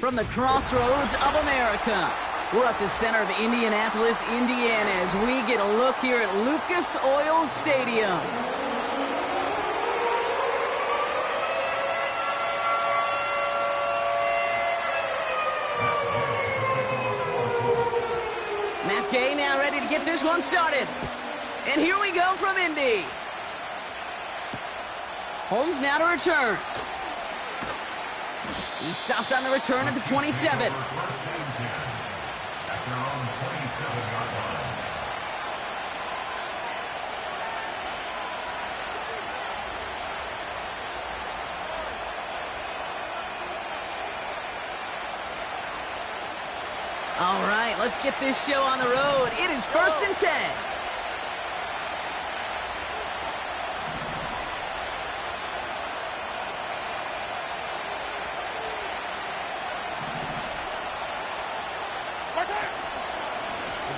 from the crossroads of America. We're at the center of Indianapolis, Indiana, as we get a look here at Lucas Oil Stadium. Matt Gay now ready to get this one started. And here we go from Indy. Holmes now to return. He stopped on the return at the 27. All right, let's get this show on the road. It is 1st and 10.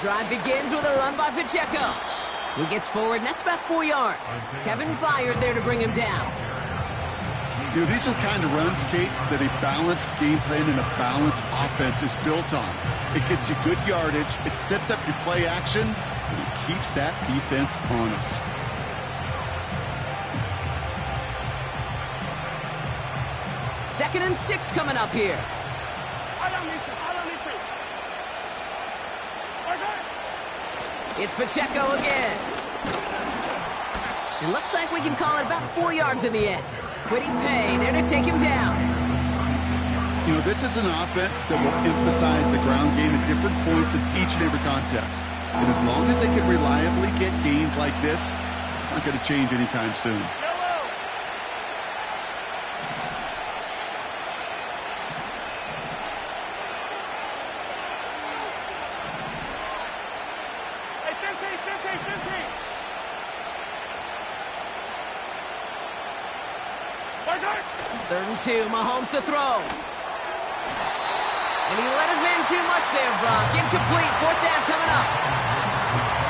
The drive begins with a run by Pacheco. He gets forward, and that's about 4 yards. Kevin Byard there to bring him down. You know, these are the kind of runs, Kate, that a balanced game plan and a balanced offense is built on. It gets you good yardage, it sets up your play action, and it keeps that defense honest. Second and 6 coming up here. It's Pacheco again. It looks like we can call it about 4 yards in the end. Quiddy Pay there to take him down. You know, this is an offense that will emphasize the ground game at different points of each and every contest. And as long as they can reliably get gains like this, it's not going to change anytime soon. Third and 2, Mahomes to throw. And he let his man too much there, Brock. Incomplete, 4th down coming up.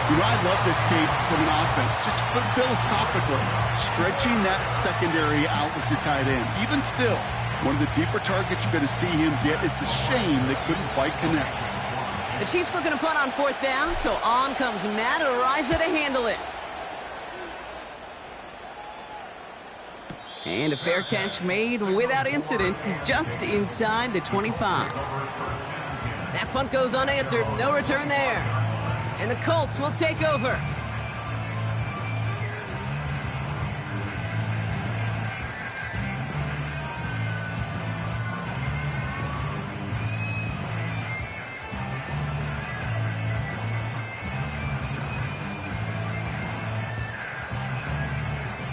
You know, I love this, Kate, from an offense. Just philosophically, stretching that secondary out with your tight end. Even still, one of the deeper targets you're going to see him get. It's a shame they couldn't quite connect. The Chiefs looking to punt on 4th down, so on comes Matt Araiza to handle it. And a fair catch made without incident, just inside the 25. That punt goes unanswered, no return there. And the Colts will take over.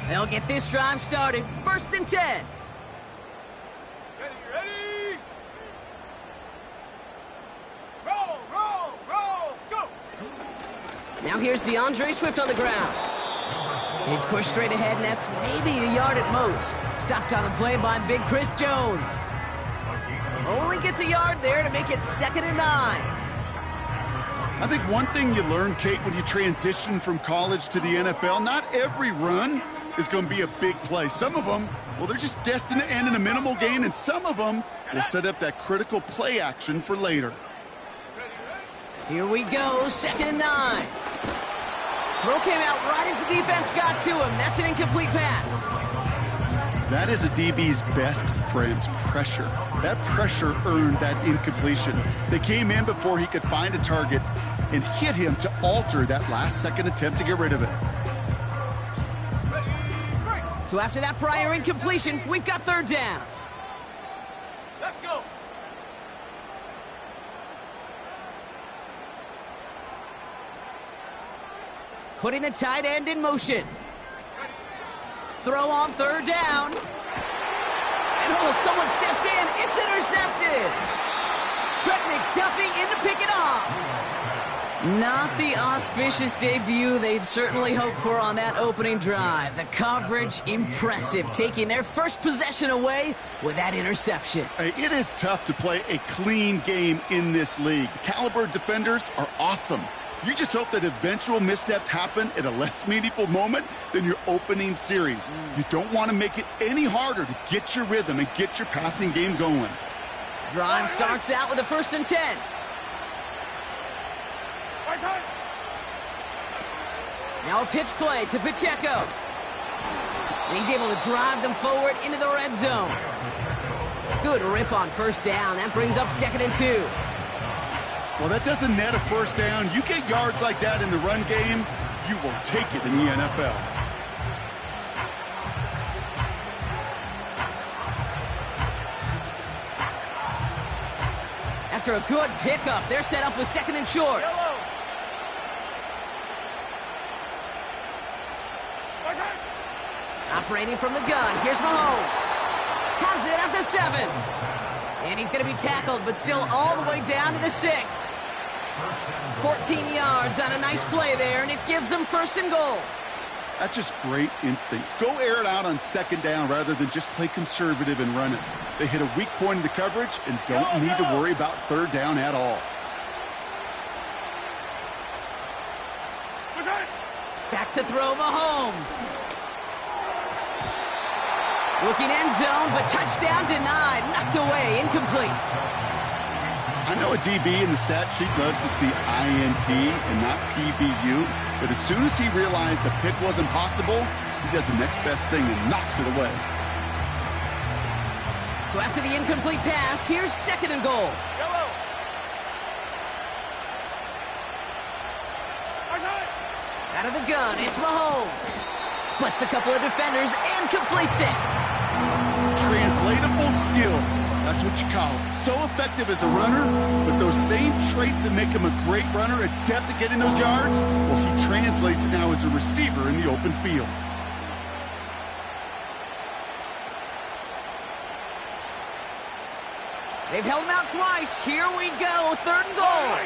They'll get this drive started. 1st and 10. Ready? Roll, go! Now here's DeAndre Swift on the ground. He's pushed straight ahead, and that's maybe a yard at most. Stopped on the play by Big Chris Jones. Only gets a yard there to make it 2nd and 9. I think one thing you learn, Kate, when you transition from college to the NFL, not every run is going to be a big play. Some of them, well, they're just destined to end in a minimal gain, and some of them will set up that critical play action for later. Here we go, 2nd and 9. Throw came out right as the defense got to him. That's an incomplete pass. That is a DB's best friend, pressure. That pressure earned that incompletion. They came in before he could find a target and hit him to alter that last-second attempt to get rid of it. So after that prior incompletion, we've got 3rd down. Let's go. Putting the tight end in motion. Throw on 3rd down. And oh, someone stepped in. It's intercepted. Trent McDuffie in to pick it off. Not the auspicious debut they'd certainly hoped for on that opening drive. The coverage, impressive, taking their first possession away with that interception. It is tough to play a clean game in this league. The caliber of defenders are awesome. You just hope that eventual missteps happen at a less meaningful moment than your opening series. You don't want to make it any harder to get your rhythm and get your passing game going. Drive starts out with a 1st and 10. Now a pitch play to Pacheco. And he's able to drive them forward into the red zone. Good rip on 1st down. That brings up 2nd and 2. Well, that doesn't net a 1st down. You get yards like that in the run game, you will take it in the NFL. After a good pickup, they're set up with 2nd and short. Operating from the gun, here's Mahomes. Has it at the 7. And he's going to be tackled, but still all the way down to the 6. 14 yards on a nice play there, and it gives them 1st and goal. That's just great instincts. Go air it out on 2nd down rather than just play conservative and run it. They hit a weak point in the coverage and don't need to worry about 3rd down at all. Back to throw Mahomes. Looking end zone, but touchdown denied. Knocked away, incomplete. I know a DB in the stat sheet loves to see INT and not PBU, but as soon as he realized a pick wasn't possible, he does the next best thing and knocks it away. So after the incomplete pass, here's 2nd and goal. Out of the gun, it's Mahomes. Splits a couple of defenders and completes it. Translatable skills. That's what you call it. So effective as a runner, but those same traits that make him a great runner, adept at getting those yards, well, he translates now as a receiver in the open field. They've held him out twice. Here we go, 3rd and goal.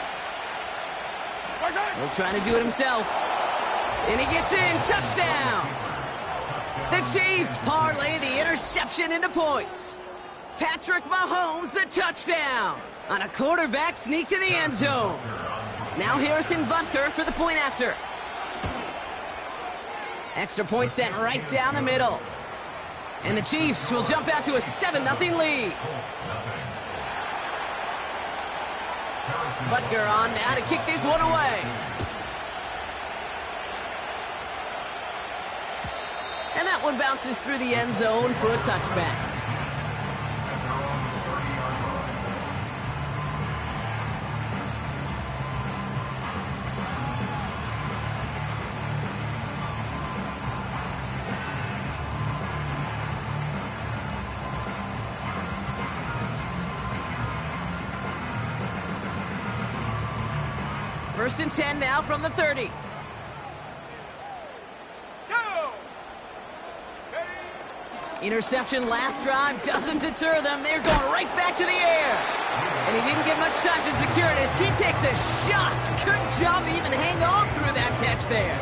He'll try to do it himself. And he gets in, touchdown. The Chiefs parlay the interception into points. Patrick Mahomes, the touchdown on a quarterback sneak to the end zone. Now Harrison Butker for the point after. Extra point sent right down the middle. And the Chiefs will jump out to a 7-0 lead. Butker on now to kick this one away. And that one bounces through the end zone for a touchback. First and 10 now from the 30. Interception last drive doesn't deter them. They're going right back to the air. And he didn't get much time to secure it as he takes a shot. Good job to even hang on through that catch there.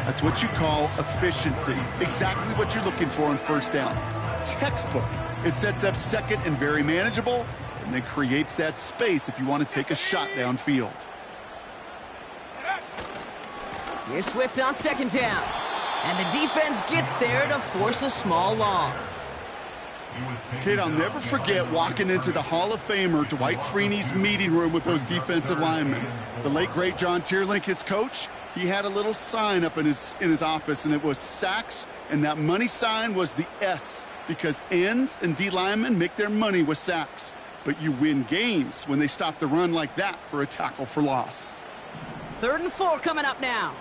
That's what you call efficiency. Exactly what you're looking for on 1st down. Textbook. It sets up 2nd and very manageable, and then creates that space if you want to take a shot downfield. Here's Swift on 2nd down. And the defense gets there to force a small loss. Kate, I'll never forget walking into the Hall of Famer Dwight Freeney's meeting room with those defensive linemen. The late, great John Tierlink, his coach, he had a little sign up in his office, and it was sacks, and that money sign was the S, because ends and D linemen make their money with sacks. But you win games when they stop the run like that for a tackle for loss. 3rd and 4 coming up now.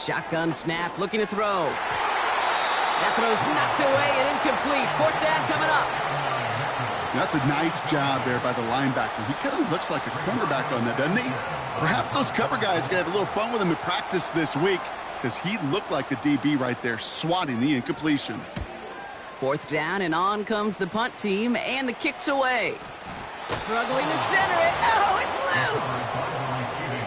Shotgun snap, looking to throw. That throw's knocked away and incomplete. 4th down coming up. That's a nice job there by the linebacker. He kind of looks like a cornerback on that, doesn't he? Perhaps those cover guys are going to have a little fun with him in practice this week, because he looked like a DB right there, swatting the incompletion. 4th down, and on comes the punt team, and the kick's away. Struggling to center it. Oh, it's loose!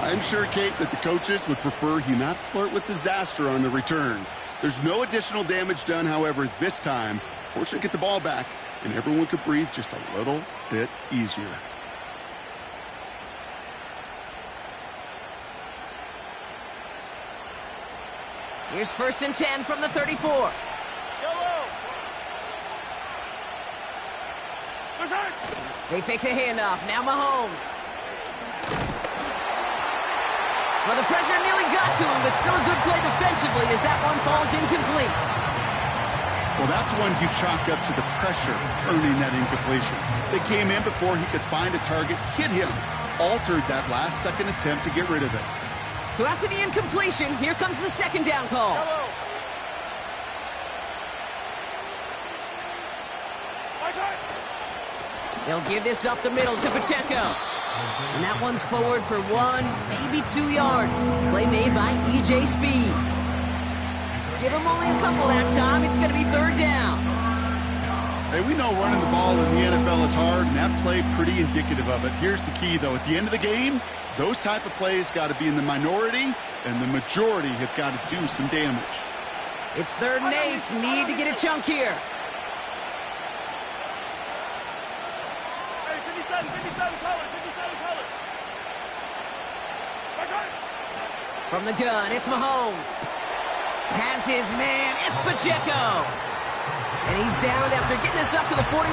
I'm sure, Kate, that the coaches would prefer he not flirt with disaster on the return. There's no additional damage done, however, this time. Fortunately, get the ball back, and everyone could breathe just a little bit easier. Here's 1st and 10 from the 34. Yellow. They fake the handoff. Now Mahomes. Well, the pressure nearly got to him, but still a good play defensively as that one falls incomplete. Well, that's one you chalk up to the pressure earning that incompletion. They came in before he could find a target, hit him, altered that last-second attempt to get rid of it. So after the incompletion, here comes the 2nd down call. Yellow. They'll give this up the middle to Pacheco. And that one's forward for 1, maybe 2 yards. Play made by E.J. Speed. Give him only a couple that time. It's going to be 3rd down. Hey, we know running the ball in the NFL is hard, and that play pretty indicative of it. Here's the key, though. At the end of the game, those type of plays got to be in the minority, and the majority have got to do some damage. It's 3rd and 8. Need to get a chunk here. Hey, 57 color. From the gun, it's Mahomes. Has his man, it's Pacheco. And he's down after getting this up to the 41.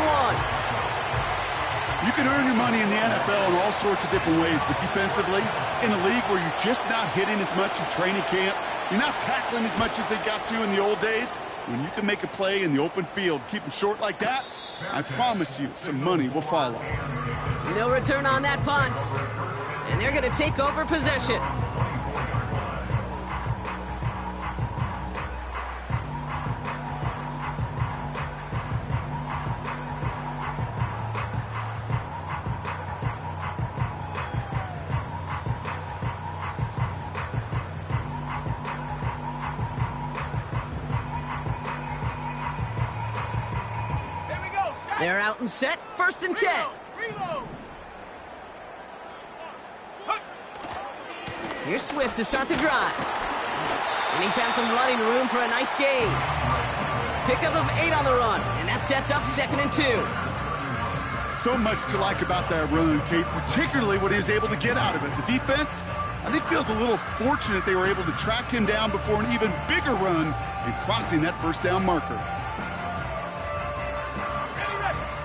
You can earn your money in the NFL in all sorts of different ways, but defensively, in a league where you're just not hitting as much in training camp, you're not tackling as much as they got to in the old days, when you can make a play in the open field, keep them short like that, I promise you some money will follow. No return on that punt. And they're going to take over possession. They're out and set. 1st and 10. Reload. Here's Swift to start the drive. And he found some running room for a nice gain. Pickup of 8 on the run, and that sets up 2nd and 2. So much to like about that run, Kate, particularly what he was able to get out of it. The defense, I think, feels a little fortunate they were able to track him down before an even bigger run and crossing that 1st down marker.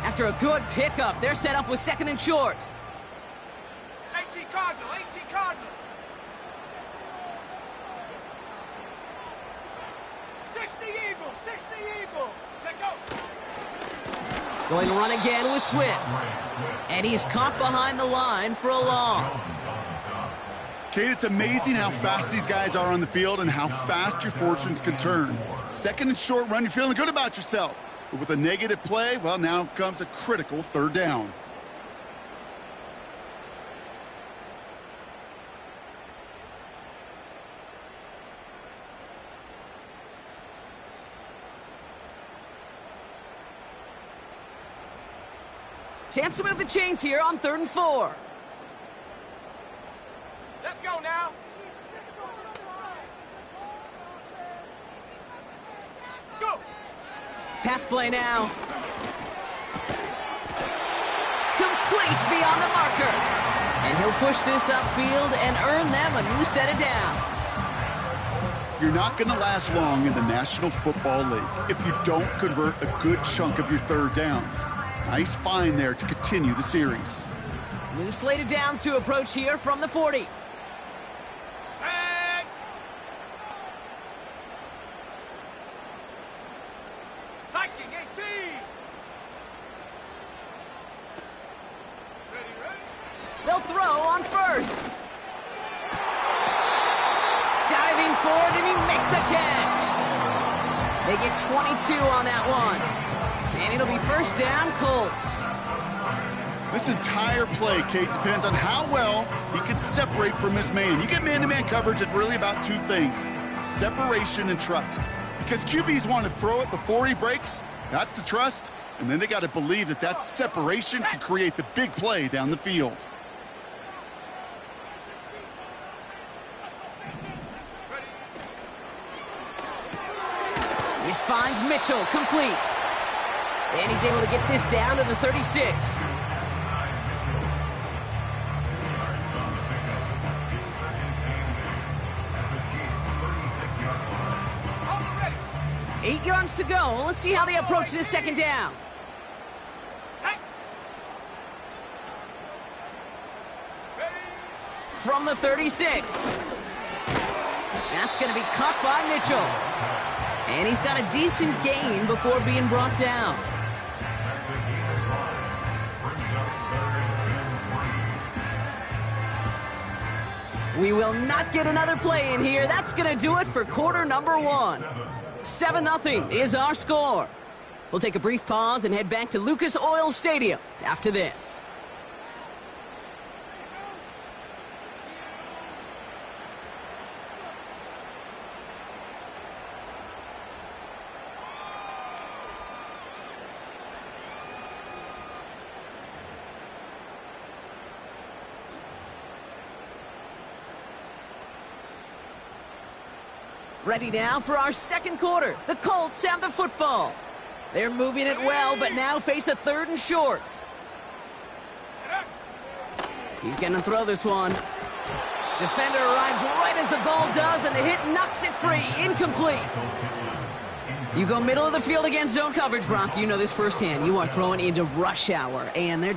After a good pickup, they're set up with 2nd and short. 18 Cardinal. 60 Eagles. Check out. Going to run again with Swift. And he's caught behind the line for a loss. Kate, it's amazing how fast these guys are on the field and how fast your fortunes can turn. 2nd and short run, you're feeling good about yourself. But with a negative play, well, now comes a critical 3rd down. Chance to move the chains here on 3rd and 4. Let's go now. Go. Pass play now. Complete beyond the marker. And he'll push this upfield and earn them a new set of downs. You're not going to last long in the National Football League if you don't convert a good chunk of your 3rd downs. Nice find there to continue the series. New slate of downs to approach here from the 40. Set. Hiking 18. Ready. They'll throw on 1st. Diving forward, and he makes the catch. They get 22 on that one. And it'll be 1st down, Colts. This entire play, Kate, depends on how well he can separate from his man. You get man-to-man coverage, it's really about 2 things: separation and trust. Because QBs want to throw it before he breaks, that's the trust, and then they got to believe that that separation can create the big play down the field. This finds Mitchell complete. And he's able to get this down to the 36. 8 yards to go. Let's see how they approach this second down. From the 36. That's going to be caught by Mitchell. And he's got a decent gain before being brought down. We will not get another play in here. That's going to do it for quarter number 1. 7-0 is our score. We'll take a brief pause and head back to Lucas Oil Stadium after this. Ready now for our second quarter. The Colts have the football. They're moving it well, but now face a 3rd and short. He's going to throw this one. Defender arrives right as the ball does, and the hit knocks it free. Incomplete. You go middle of the field against zone coverage, Brock. You know this firsthand. You are throwing into rush hour, and there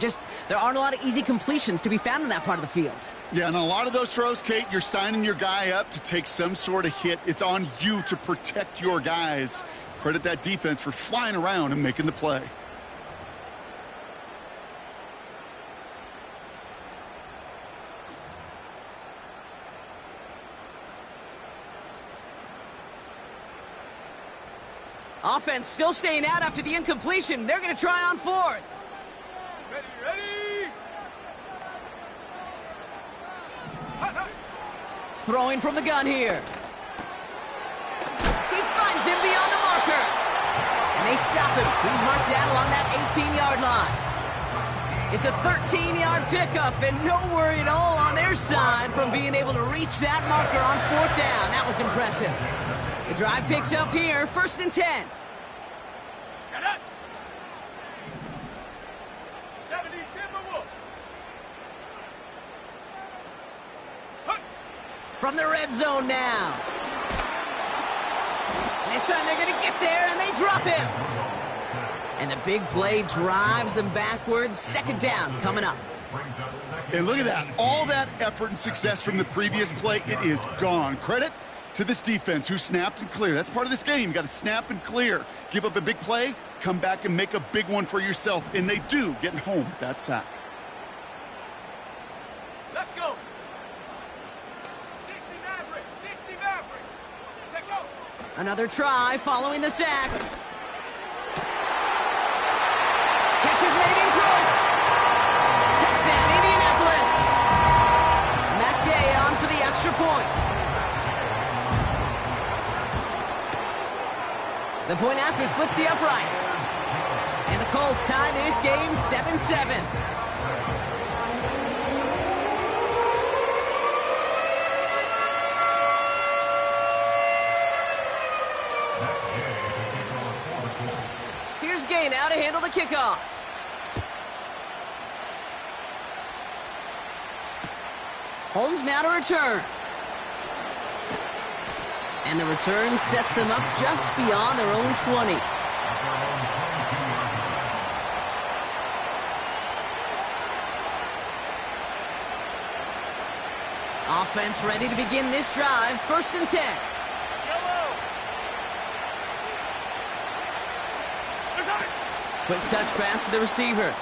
aren't a lot of easy completions to be found in that part of the field. Yeah, and a lot of those throws, Kate, you're signing your guy up to take some sort of hit. It's on you to protect your guys. Credit that defense for flying around and making the play. Offense still staying out after the incompletion. They're going to try on 4th. Ready. Throwing from the gun here. He finds him beyond the marker. And they stop him. He's marked down along that 18-yard line. It's a 13-yard pickup, and no worry at all on their side from being able to reach that marker on 4th down. That was impressive. The drive picks up here, 1st and 10. Shut up. 70 Timberwolves. From the red zone now. And this time they're going to get there, and they drop him. And the big play drives them backwards. 2nd down coming up. And look at that. All that effort and success from the previous play, it is gone. Credit to this defense who snapped and cleared. That's part of this game. You got to snap and clear. Give up a big play, come back and make a big one for yourself. And they do, getting home with that sack. Let's go. 60 Maverick. 60 Maverick. Take go. Another try following the sack. Catch is made in close. Touchdown, Indianapolis. Matt Gay on for the extra point. The point after splits the uprights. And the Colts tie this game 7-7. Here's Gay now to handle the kickoff. Holmes now to return. And the return sets them up just beyond their own 20. Offense ready to begin this drive. 1st and 10. Quick touch pass to the receiver.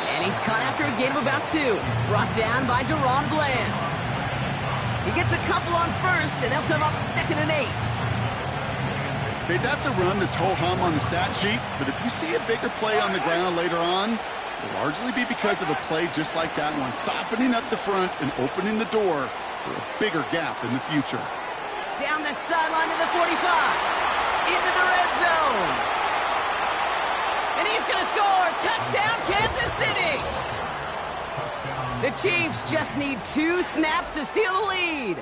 And he's caught after a gain of about 2. Brought down by Deron Bland. He gets a couple on 1st, and they'll come up 2nd and 8. Okay, that's a run that's ho-hum on the stat sheet, but if you see a bigger play on the ground later on, it'll largely be because of a play just like that one, softening up the front and opening the door for a bigger gap in the future. Down the sideline to the 45. Into the red zone. And he's going to score. Touchdown, Kansas City. The Chiefs just need 2 snaps to steal the lead.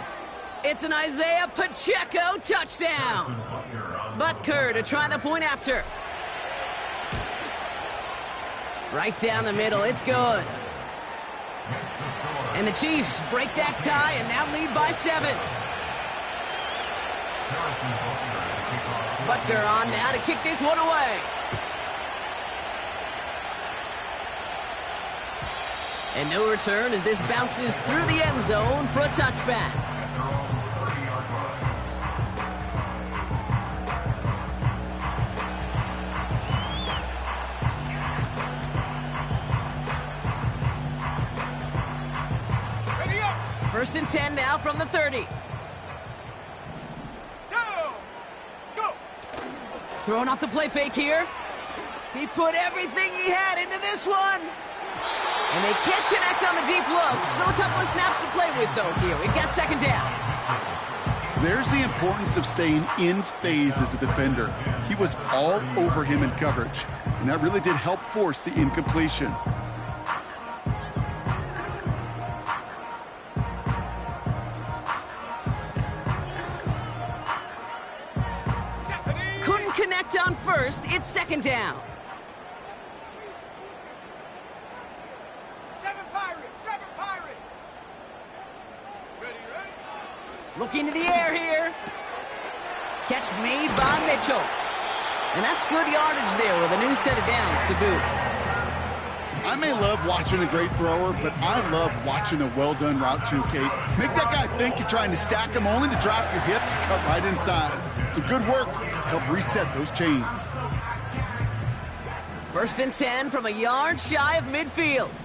It's an Isaiah Pacheco touchdown. Butker to try the point after. Right down the middle. It's good. And the Chiefs break that tie and now lead by 7. Butker on now to kick this one away. And no return as this bounces through the end zone for a touchback. Ready up. 1st and 10 now from the 30. Down. Go. Throwing off the play fake here. He put everything he had into this one. And they can't connect on the deep look. Still a couple of snaps to play with, though, here. We've got 2nd down. There's the importance of staying in phase as a defender. He was all over him in coverage, and that really did help force the incompletion. Couldn't connect on 1st. It's 2nd down. 7 Pirates. 7 Pirates. Ready. Looking to the air here. Catch made by Mitchell. And that's good yardage there with a new set of downs to boot. I may love watching a great thrower, but I love watching a well-done route too, Kate. Make that guy think you're trying to stack him only to drop your hips, cut right inside. Some good work to help reset those chains. 1st and 10 from a yard shy of midfield.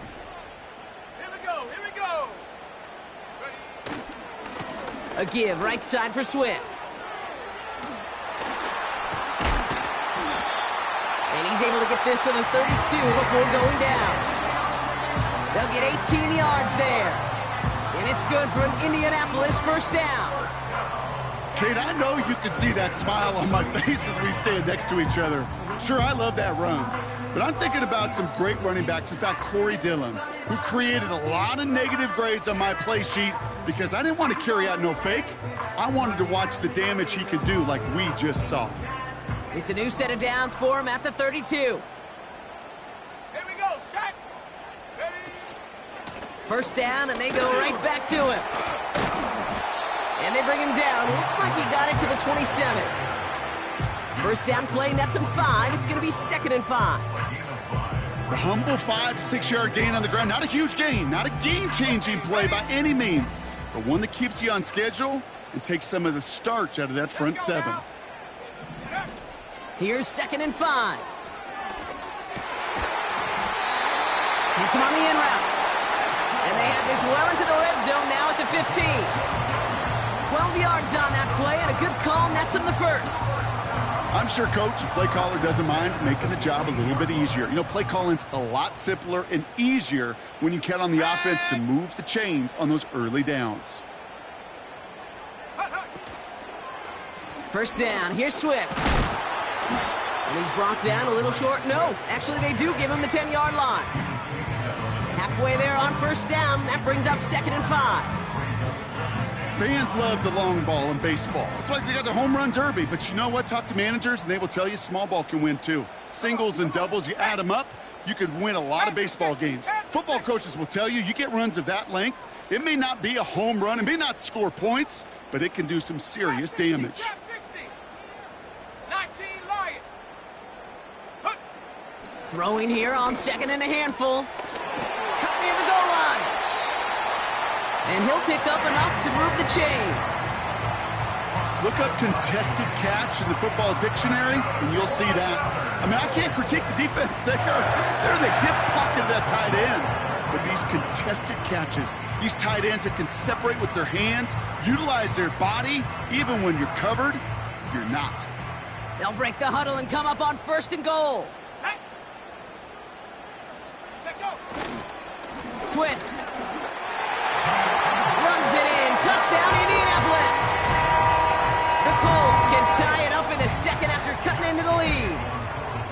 Here we go. Ready. A give right side for Swift. And he's able to get this to the 32 before going down. They'll get 18 yards there. And it's good for an Indianapolis 1st down. Kate, I know you can see that smile on my face as we stand next to each other. Sure, I love that run. But I'm thinking about some great running backs. In fact, Corey Dillon, who created a lot of negative grades on my play sheet because I didn't want to carry out no fake. I wanted to watch the damage he could do like we just saw. It's a new set of downs for him at the 32. Here we go. Set. Ready. 1st down, and they go right back to him. And they bring him down. Looks like he got it to the 27. 1st down play nets him 5. It's going to be 2nd and 5. The humble 5 to 6 yard gain on the ground. Not a huge gain, not a game-changing play by any means, but one that keeps you on schedule and takes some of the starch out of that front 7. Here's 2nd and 5. Hits him on the in route. And they have this well into the red zone now at the 15. 12 yards on that play, and a good call nets him the 1st. I'm sure Coach and play caller doesn't mind making the job a little bit easier. You know, play calling's a lot simpler and easier when you count on the offense to move the chains on those early downs. 1st down. Here's Swift. And he's brought down a little short. No, actually they do give him the 10-yard line. Halfway there on 1st down. That brings up 2nd and 5. Fans love the long ball in baseball. It's like they got the home run derby. But you know what? Talk to managers, and they will tell you small ball can win too. Singles and doubles, you add them up, you could win a lot of baseball games. Football coaches will tell you, you get runs of that length, it may not be a home run, it may not score points, but it can do some serious damage. 60. 19 Lion. Throwing here on 2nd and a handful. Cut near the goal line. And he'll pick up enough to move the chains. Look up contested catch in the football dictionary, and you'll see that. I mean, I can't critique the defense there. They're in the hip pocket of that tight end. But these contested catches, these tight ends that can separate with their hands, utilize their body, even when you're covered, you're not. They'll break the huddle and come up on 1st and goal. Set. Set go. Swift. Runs it in. Touchdown, Indianapolis. The Colts can tie it up in the 2nd after cutting into the lead.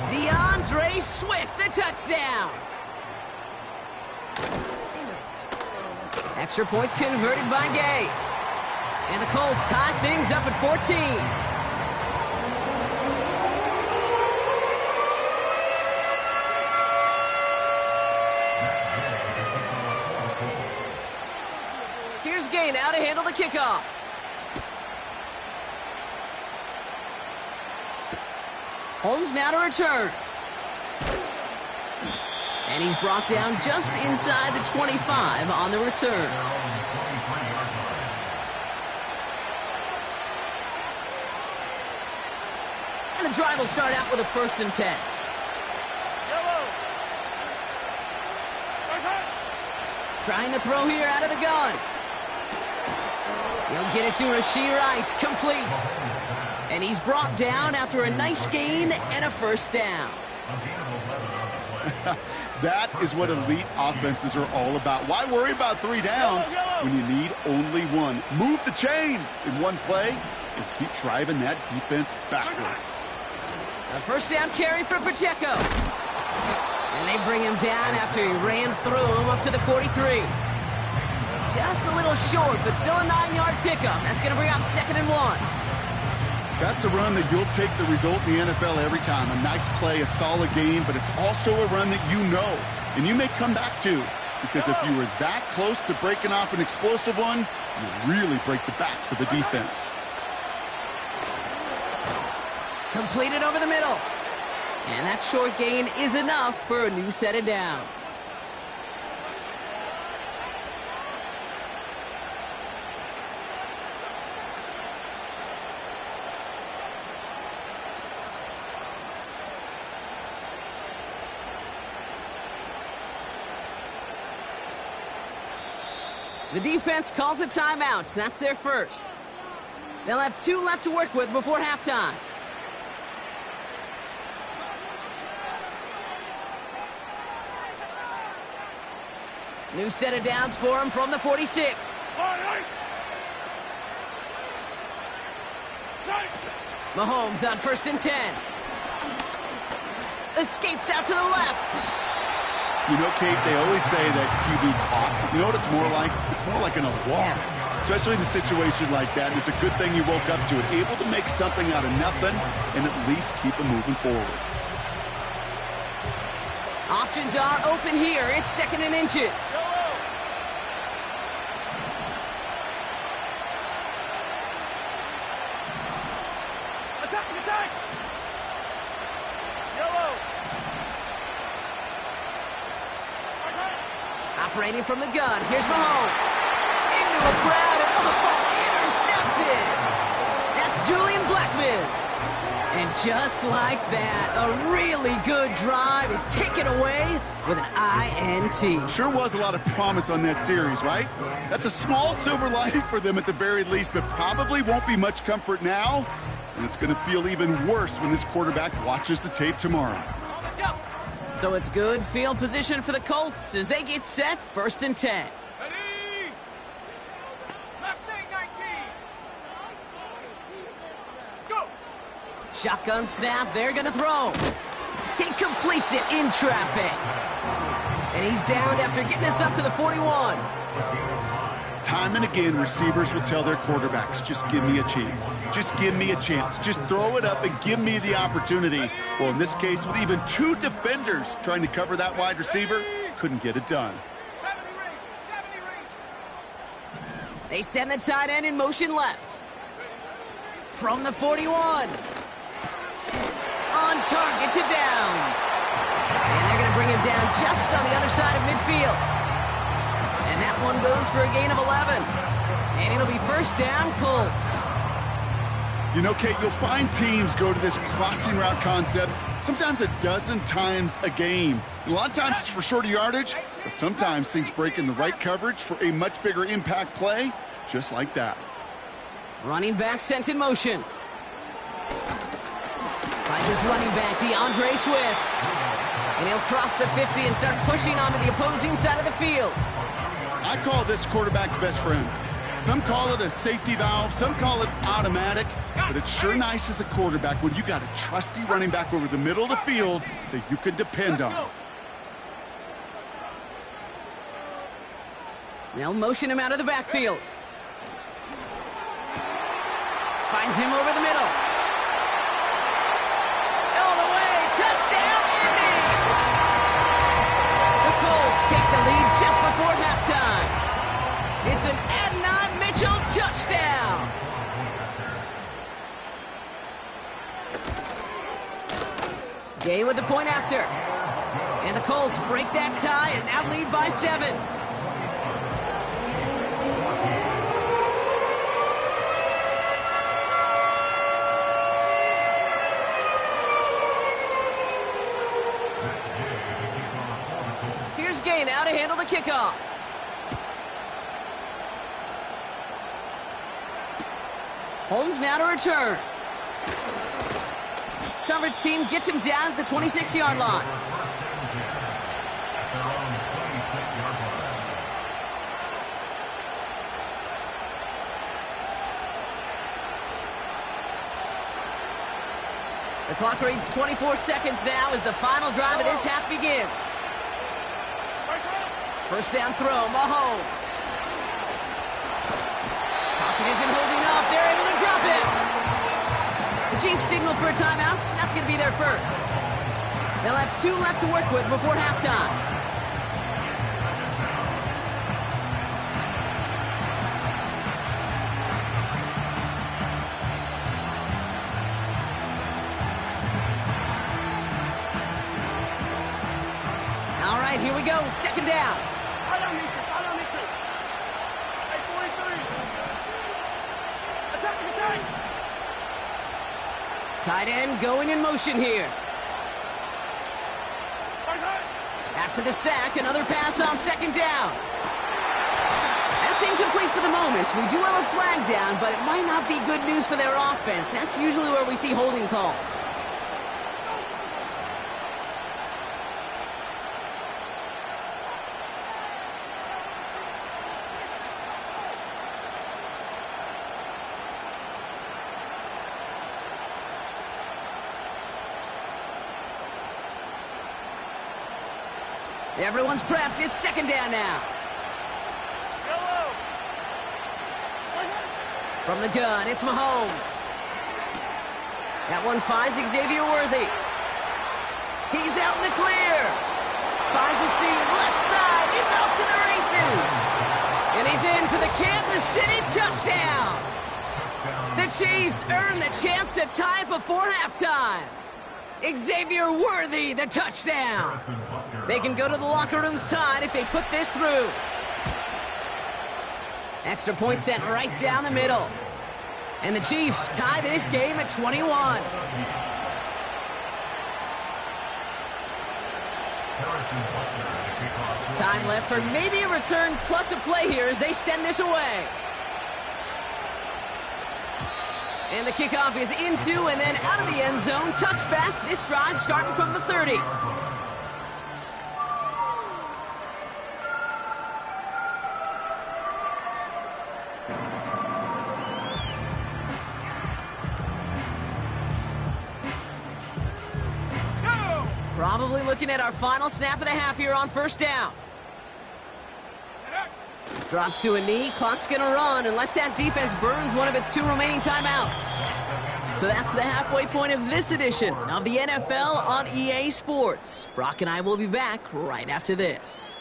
DeAndre Swift, the touchdown. Extra point converted by Gay. And the Colts tie things up at 14. Here's Gay now to handle the kickoff. Holmes now to return. And he's brought down just inside the 25 on the return. And the drive will start out with a 1st and 10. Trying to throw here out of the gun. He'll get it to Rashee Rice, complete. And he's brought down after a nice gain and a 1st down. That is what elite offenses are all about. Why worry about 3 downs when you need only 1? Move the chains in 1 play and keep driving that defense backwards. A 1st down carry for Pacheco. And they bring him down after he ran through him up to the 43. Just a little short, but still a 9-yard pickup. That's going to bring up 2nd and 1. That's a run that you'll take the result in the NFL every time. A nice play, a solid game, but it's also a run that you know and you may come back to, because if you were that close to breaking off an explosive one, you really break the backs of the defense. Completed over the middle. And that short gain is enough for a new set of downs. The defense calls a timeout. That's their first. They'll have 2 left to work with before halftime. New set of downs for him from the 46. Mahomes on 1st and 10. Escapes out to the left. You know, Kate, they always say that QB clock. You know what it's more like? It's more like an alarm, especially in a situation like that. And it's a good thing you woke up to it, able to make something out of nothing and at least keep it moving forward. Options are open here. It's 2nd and inches. Attack! Yellow! Operating from the gun. Here's Mahomes. Into a crowd and intercepted. That's Julian Blackman. And just like that, a really good drive is taken away with an INT. Sure was a lot of promise on that series, right? That's a small silver lining for them at the very least, but probably won't be much comfort now. And it's going to feel even worse when this quarterback watches the tape tomorrow. So it's good field position for the Colts as they get set 1st and 10. Ready? Mustang 19. Go! Shotgun snap, they're going to throw. He completes it in traffic. And he's down after getting us up to the 41. Time and again, receivers will tell their quarterbacks, just give me a chance. Just give me a chance. Just throw it up and give me the opportunity. Well, in this case, with even 2 defenders trying to cover that wide receiver, couldn't get it done. 70 range. They send the tight end in motion left. From the 41. On target to Downs. And they're going to bring him down just on the other side of midfield. And that one goes for a gain of 11. And it'll be 1st down, Colts. You know, Kate, you'll find teams go to this crossing route concept sometimes a dozen times a game. A lot of times it's for shorter yardage, but sometimes things break in the right coverage for a much bigger impact play, just like that. Running back sent in motion. Finds his running back, DeAndre Swift. And he'll cross the 50 and start pushing onto the opposing side of the field. I call this quarterback's best friend. Some call it a safety valve, some call it automatic, but it's sure nice as a quarterback when you got a trusty running back over the middle of the field that you can depend on. They'll motion him out of the backfield. Finds him over the middle. All the way, touchdown, Indy! The Colts take the lead just before halftime. It's an Adonai Mitchell touchdown. Gay with the point after. And the Colts break that tie and now lead by 7. Here's Gay now to handle the kickoff. Holmes now to return. Coverage team gets him down at the 26-yard line. The clock reads 24 seconds now as the final drive of this half begins. First down throw, Mahomes. Pocket isn't holding up. They're able to drop it. The Chiefs signal for a timeout. That's going to be their first. They'll have 2 left to work with before halftime. All right, here we go. Second down. Tight end going in motion here. After the sack, another pass on second down. That's incomplete for the moment. We do have a flag down, but it might not be good news for their offense. That's usually where we see holding calls. Everyone's prepped. It's second down now. From the gun, it's Mahomes. That one finds Xavier Worthy. He's out in the clear. Finds a seam. Left side. He's off to the races. And he's in for the Kansas City touchdown. The Chiefs earn the chance to tie before halftime. Xavier Worthy, the touchdown. They can go to the locker rooms tied if they put this through. Extra point sent right down the middle. And the Chiefs tie this game at 21. Time left for maybe a return plus a play here as they send this away. And the kickoff is into and then out of the end zone. Touchback. This drive starting from the 30. Probably looking at our final snap of the half here on first down. Drops to a knee, clock's gonna run unless that defense burns one of its 2 remaining timeouts. So that's the halfway point of this edition of the NFL on EA Sports. Brock and I will be back right after this.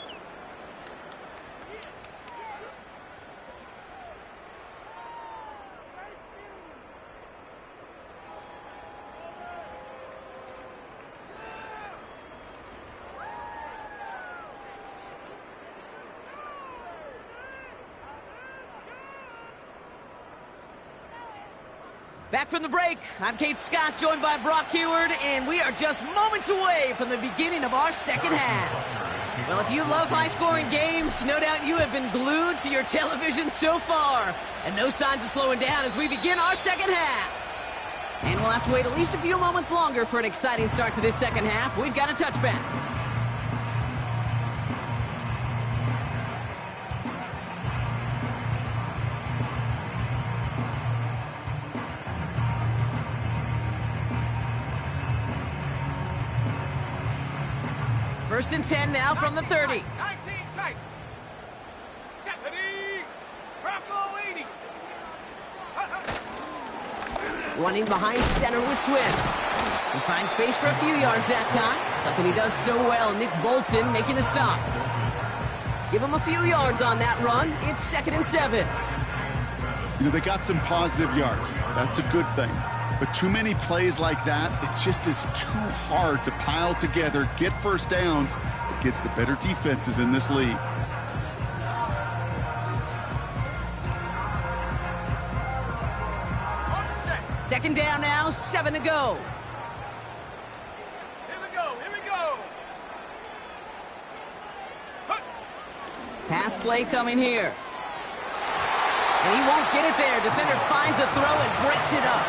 Back from the break, I'm Kate Scott, joined by Brock Heward, and we are just moments away from the beginning of our second half. Well, if you love high-scoring games, no doubt you have been glued to your television so far, and no signs of slowing down as we begin our second half. And we'll have to wait at least a few moments longer for an exciting start to this second half. We've got a touchback. First and 10 now from the 30. 19 tight. Stephanie. Rocco 80. Running behind center with Swift. He finds space for a few yards that time. Something he does so well. Nick Bolton making the stop. Give him a few yards on that run. It's 2nd and 7. You know, they got some positive yards. That's a good thing. But too many plays like that, it just is too hard to pile together, get first downs against the better defenses in this league. Second down now, 7 to go. Here we go, here we go. Pass play coming here. And he won't get it there. Defender finds a throw and breaks it up.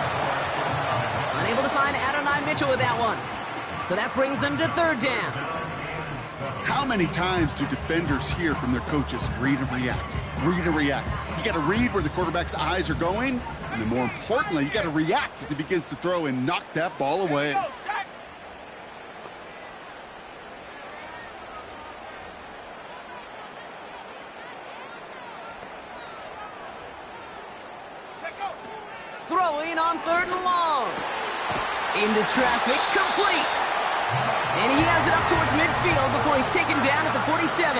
Unable to find Adonai Mitchell with that one. So that brings them to third down. How many times do defenders hear from their coaches, read and react, read and react? You got to read where the quarterback's eyes are going, and then more importantly, you got to react as he begins to throw and knock that ball away. Throwing on third and long. Into traffic, complete. And he has it up towards midfield before he's taken down at the 47.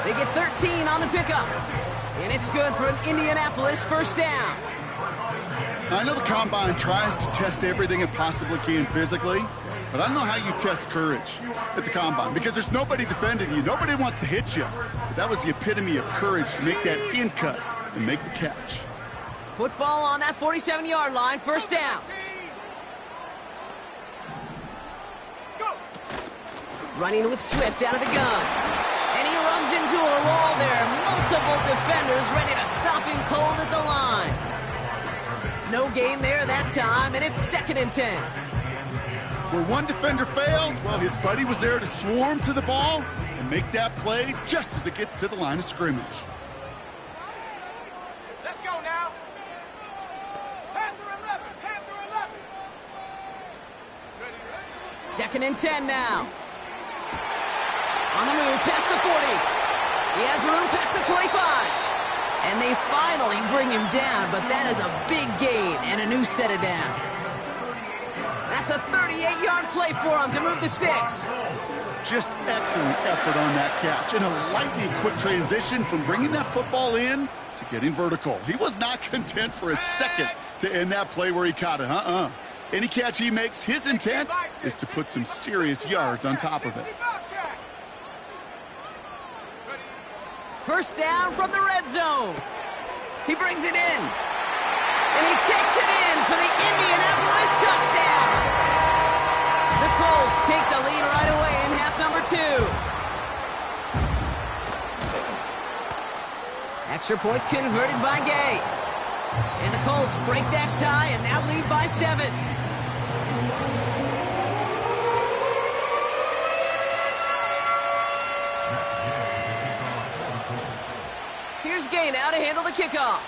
They get 13 on the pickup. And it's good for an Indianapolis first down. I know the Combine tries to test everything it possibly can physically, but I don't know how you test courage at the Combine because there's nobody defending you. Nobody wants to hit you. But that was the epitome of courage to make that in cut and make the catch. Football on that 47-yard line, first down. Running with Swift out of the gun. And he runs into a wall there. Multiple defenders ready to stop him cold at the line. No gain there that time, and it's 2nd and 10. Where one defender failed, well, his buddy was there to swarm to the ball and make that play just as it gets to the line of scrimmage. Let's go now. Panther 11, Panther 11. Ready, 2nd and 10 now. On the move, past the 40. He has room past the 25. And they finally bring him down, but that is a big gain and a new set of downs. That's a 38-yard play for him to move the sticks. Just excellent effort on that catch and a lightning quick transition from bringing that football in to getting vertical. He was not content for a second to end that play where he caught it. Any catch he makes, his intent is to put some serious yards on top of it. First down from the red zone. He brings it in. And he takes it in for the Indianapolis touchdown. The Colts take the lead right away in half number 2. Extra point converted by Gay. And the Colts break that tie and now lead by 7. Here's Gay now to handle the kickoff.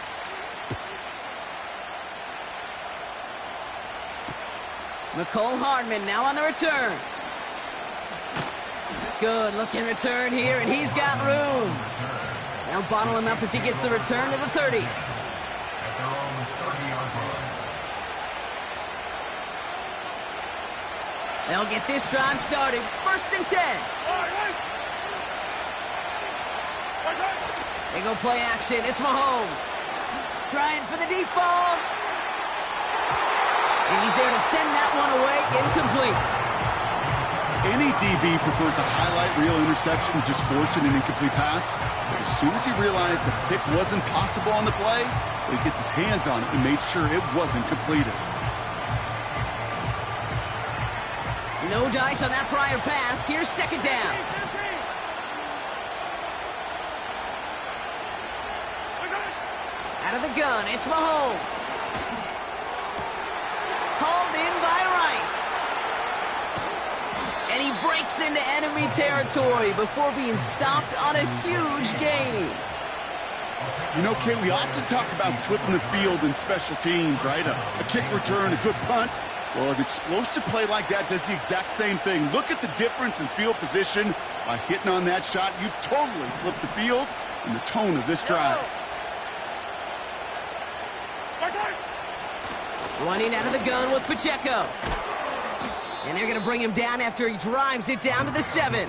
Nicole Hardman now on the return. Good looking return here, and he's got room. Now bottle him up as he gets the return to the 30. They'll get this drive started. 1st and 10. They go play action. It's Mahomes. Trying for the deep ball. And he's there to send that one away. Incomplete. Any DB prefers a highlight reel interception, just forcing an incomplete pass. But as soon as he realized a pick wasn't possible on the play, he gets his hands on it and made sure it wasn't completed. No dice on that prior pass. Here's 2nd down. Out of the gun, it's Mahomes. Hauled in by Rice. And he breaks into enemy territory before being stopped on a huge gain. You know, Kate, we often talk about flipping the field in special teams, right? A kick return, a good punt. Well, an explosive play like that does the exact same thing. Look at the difference in field position. By hitting on that shot, you've totally flipped the field and the tone of this drive. Running out of the gun with Pacheco. And they're going to bring him down after he drives it down to the 7.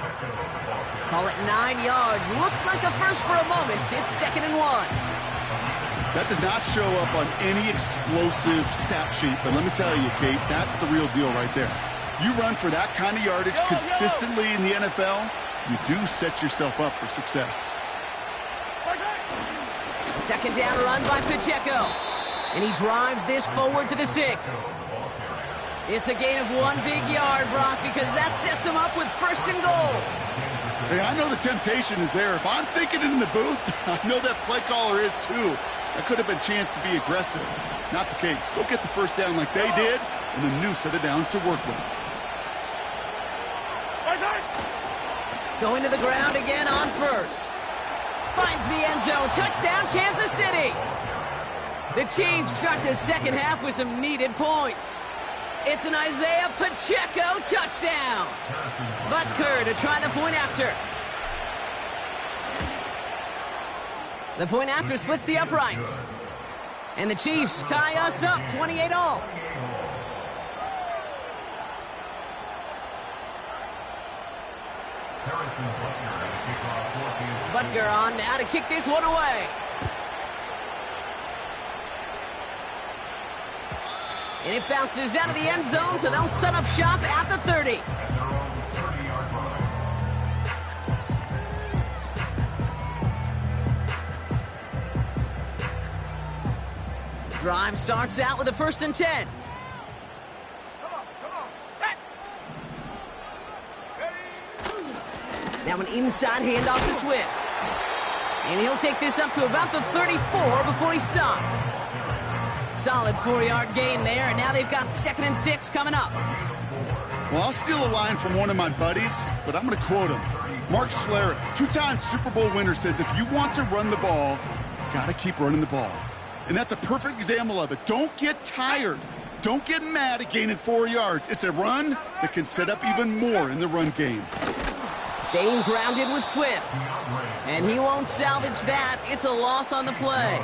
Call it 9 yards. Looks like a first for a moment. It's 2nd and 1. That does not show up on any explosive stat sheet, but let me tell you, Kate, that's the real deal right there. You run for that kind of yardage consistently in the NFL, you do set yourself up for success. Second down run by Pacheco. And he drives this forward to the 6. It's a gain of 1 big yard, Brock, because that sets him up with 1st and goal. Hey, I know the temptation is there. If I'm thinking it in the booth, I know that play caller is too. That could have been a chance to be aggressive. Not the case. Go get the first down like they did, and a new set of downs to work with. Going to the ground again on 1st. Finds the end zone. Touchdown, Kansas City. The Chiefs start the second half with some needed points. It's an Isaiah Pacheco touchdown. Butker to try the point after. The point after splits the uprights. And the Chiefs tie us up 28-all. Butker on now to kick this one away. And it bounces out of the end zone, so they'll set up shop at the 30. Drive starts out with a 1st and 10. Come on, set. Now an inside handoff to Swift. And he'll take this up to about the 34 before he stopped. Solid 4-yard gain there, and now they've got 2nd and 6 coming up. Well, I'll steal a line from one of my buddies, but I'm going to quote him. Mark Schlereth, 2-time Super Bowl winner, says if you want to run the ball, you got to keep running the ball. And that's a perfect example of it. Don't get tired. Don't get mad at gaining 4 yards. It's a run that can set up even more in the run game. Staying grounded with Swift. And he won't salvage that. It's a loss on the play.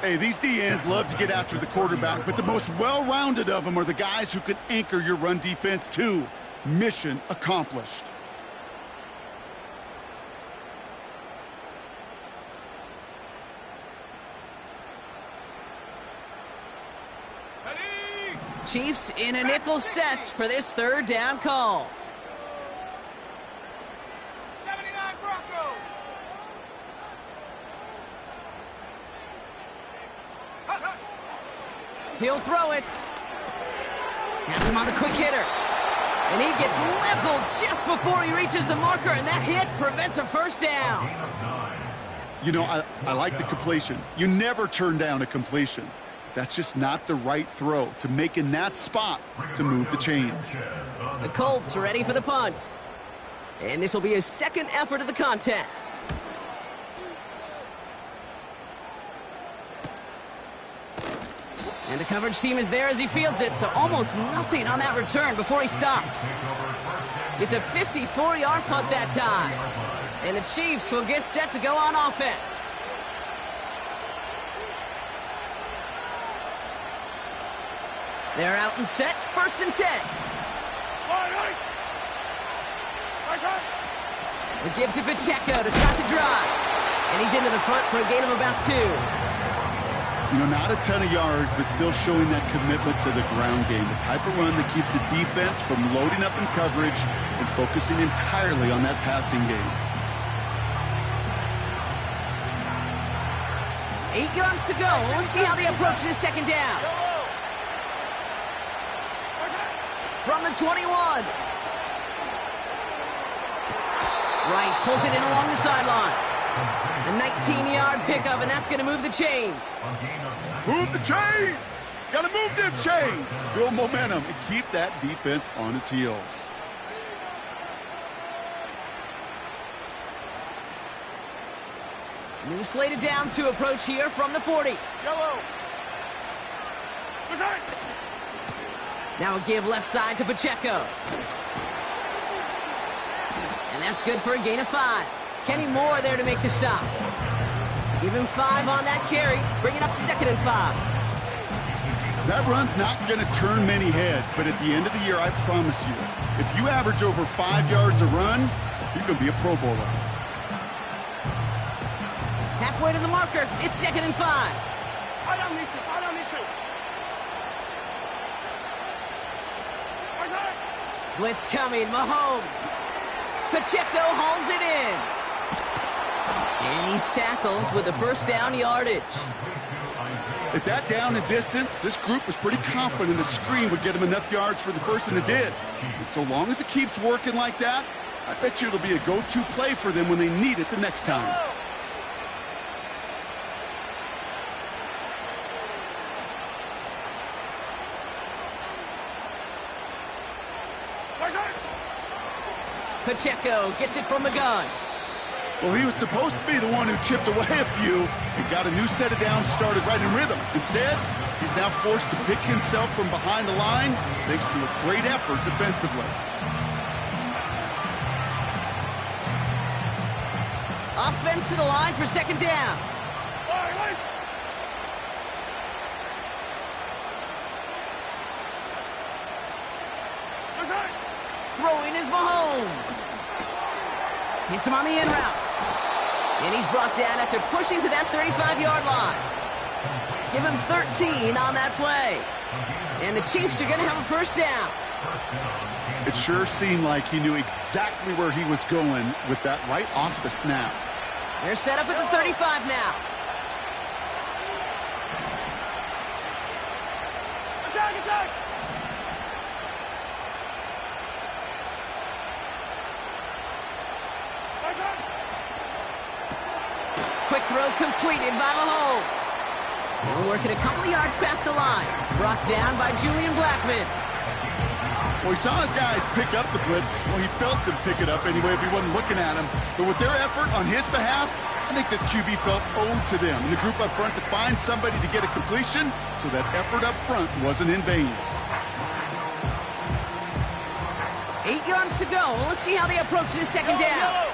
Hey, these DNs love to get after the quarterback, but the most well-rounded of them are the guys who can anchor your run defense too. Mission accomplished. Chiefs in a nickel set for this 3rd down call. 79 Broncos. He'll throw it. Has him on the quick hitter. And he gets leveled just before he reaches the marker, and that hit prevents a 1st down. You know, I like the completion. You never turn down a completion. That's just not the right throw to make in that spot to move the chains. The Colts are ready for the punt. And this will be his 2nd effort of the contest. And the coverage team is there as he fields it, so almost nothing on that return before he stopped. It's a 54-yard punt that time. And the Chiefs will get set to go on offense. They're out and set, 1st and 10. We give to Pacheco to start the drive. And he's into the front for a gain of about 2. You know, not a ton of yards, but still showing that commitment to the ground game. The type of run that keeps the defense from loading up in coverage and focusing entirely on that passing game. 8 yards to go. Let's see how they approach this 2nd down. From the 21. Rice pulls it in along the sideline. A 19-yard pickup, and that's going to move the chains. Move the chains! Got to move them chains! Build momentum and keep that defense on its heels. New slate of downs to approach here from the 40. Yellow. Now a give left side to Pacheco. And that's good for a gain of 5. Kenny Moore there to make the stop. Give him 5 on that carry, bringing up 2nd and 5. That run's not going to turn many heads, but at the end of the year, I promise you, if you average over 5 yards a run, you're going to be a Pro Bowler. halfway to the marker. It's 2nd and 5. Right on these two. Right on these two. Where's that? Blitz coming. Mahomes. Pacheco hauls it in. And he's tackled with the first down yardage. At that down and distance, this group was pretty confident the screen would get him enough yards for the first, and it did. And so long as it keeps working like that, I bet you it'll be a go-to play for them when they need it the next time. Where's that? Pacheco gets it from the gun. Well, he was supposed to be the one who chipped away a few and got a new set of downs started right in rhythm. Instead, he's now forced to pick himself from behind the line thanks to a great effort defensively. Offense to the line for 2nd down. Where's that? Throwing is Mahomes. Hits him on the in route. And he's brought down after pushing to that 35-yard line. Give him 13 on that play. And the Chiefs are going to have a first down. It sure seemed like he knew exactly where he was going with that right off the snap. They're set up at the 35 now. Attack, attack! Where's that? Quick throw completed by Mahomes. We're working a couple of yards past the line. Brought down by Julian Blackmon. Well, he saw his guys pick up the blitz. Well, he felt them pick it up anyway if he wasn't looking at him. But with their effort on his behalf, I think this QB felt owed to them and the group up front to find somebody to get a completion, so that effort up front wasn't in vain. 8 yards to go. Well, let's see how they approach this 2nd down. Yellow.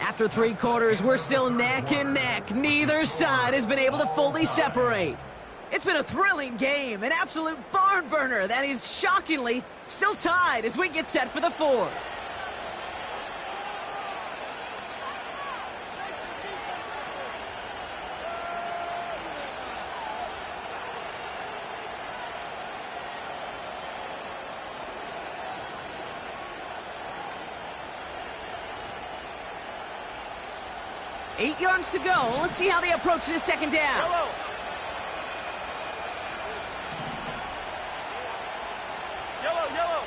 After 3 quarters, we're still neck and neck. Neither side has been able to fully separate. It's been a thrilling game, an absolute barn burner that is shockingly still tied as we get set for the 4th. Eight yards to go. Let's see how they approach this 2nd down. Yellow. Yellow, yellow.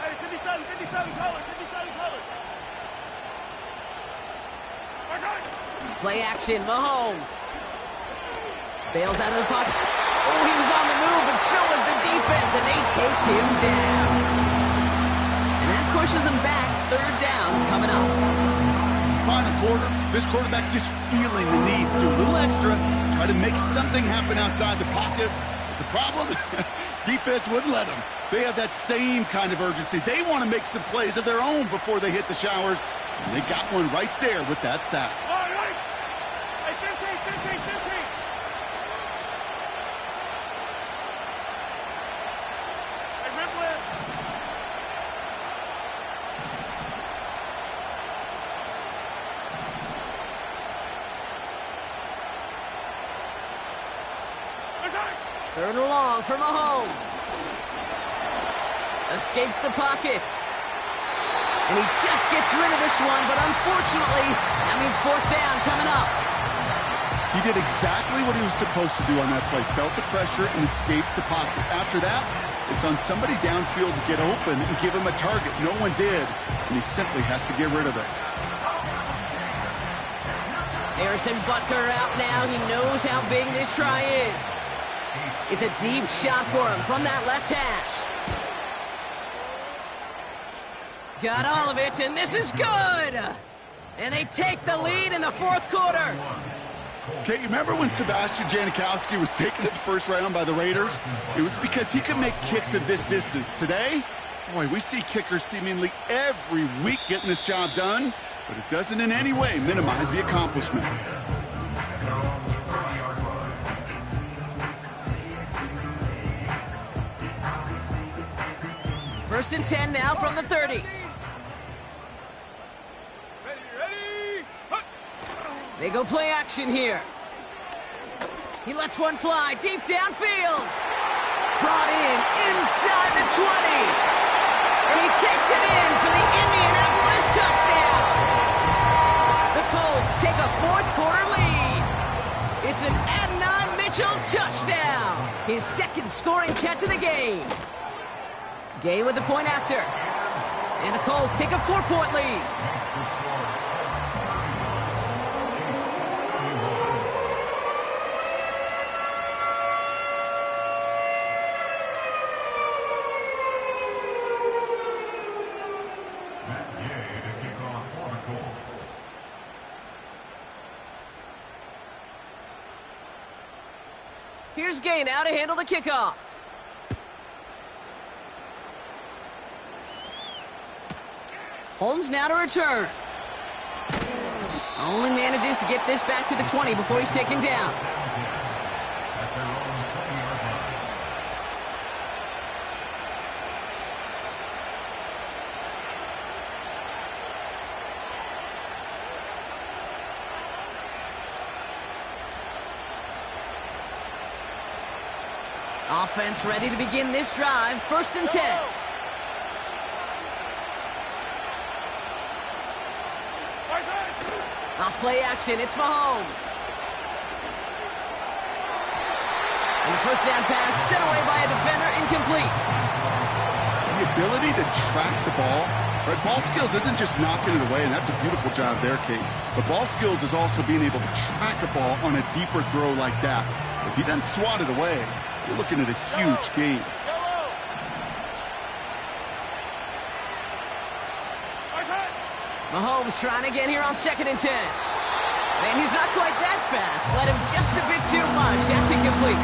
Hey, 57 colors, 57 colors. Where's that? Play action, Mahomes. Bails out of the pocket. Oh, he was on the move, but so was the defense, and they take him down. And that pushes him back. 3rd down coming up. Final quarter, this quarterback's just feeling the need to do a little extra, try to make something happen outside the pocket. But the problem, defense wouldn't let them. They have that same kind of urgency. They want to make some plays of their own before they hit the showers. And they got one right there with that sack. All right. Hey, 15, 15, 15. Hey, rip left. Where's that? 3rd and long for Mahomes. Escapes the pocket. And he just gets rid of this one, but unfortunately, that means 4th down coming up. He did exactly what he was supposed to do on that play. Felt the pressure and escapes the pocket. After that, it's on somebody downfield to get open and give him a target. No one did, and he simply has to get rid of it. Harrison Butker out now. He knows how big this try is. It's a deep shot for him from that left hash. Got all of it, and this is good! And they take the lead in the 4th quarter. Okay, you remember when Sebastian Janikowski was taken at the 1st round by the Raiders? It was because he could make kicks of this distance. Today, boy, we see kickers seemingly every week getting this job done. but it doesn't in any way minimize the accomplishment. First and 10 now from the 30. They go play action here. He lets one fly deep downfield. Brought in inside the 20. And he takes it in for the Indianapolis touchdown. The Colts take a fourth-quarter lead. It's an Adnan Mitchell touchdown. His second scoring catch of the game. Gay with the point after. And the Colts take a 4-point lead. Here's Gay now to handle the kickoff. Holmes now to return. Only manages to get this back to the 20 before he's taken down. Offense ready to begin this drive. First and 10. Off play action, it's Mahomes. And the first down pass sent away by a defender, incomplete. The ability to track the ball, right? Ball skills isn't just knocking it away, and that's a beautiful job there, Kate. But ball skills is also being able to track a ball on a deeper throw like that. If he doesn't swat it away, you're looking at a huge gain. Mahomes trying again here on second and 10. And he's not quite that fast. Let him just a bit too much. That's incomplete.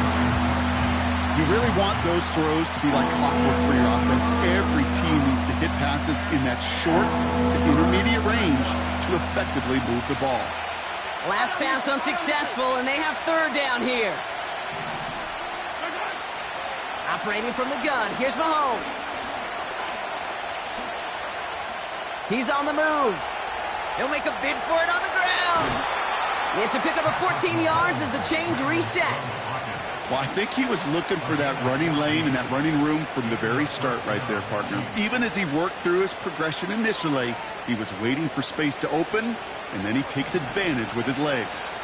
You really want those throws to be like clockwork for your offense. Every team needs to hit passes in that short to intermediate range to effectively move the ball. Last pass unsuccessful, and they have third down here. Operating from the gun, here's Mahomes. He's on the move. He'll make a bid for it on the ground. It's a pickup of 14 yards as the chains reset. Well, I think he was looking for that running lane and that running room from the very start right there, partner. Even as he worked through his progression initially, he was waiting for space to open, and then he takes advantage with his legs.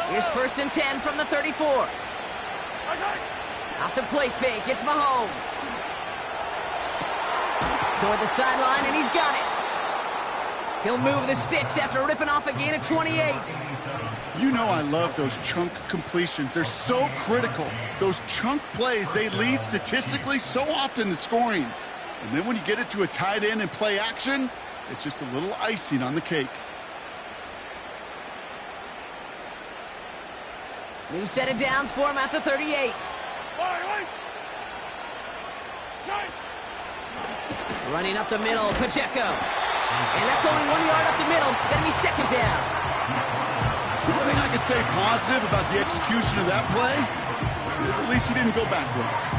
Here's first and 10 from the 34. Off the play fake, it's Mahomes. Toward the sideline, and he's got it. He'll move the sticks after ripping off a gain of 28. You know I love those chunk completions. They're so critical. Those chunk plays, they lead statistically so often to scoring. And then when you get it to a tight end and play action, it's just a little icing on the cake. New set of downs for him at the 38. Running up the middle, Pacheco. And that's only 1 yard up the middle. Gonna be second down. One thing I could say positive about the execution of that play is at least he didn't go backwards.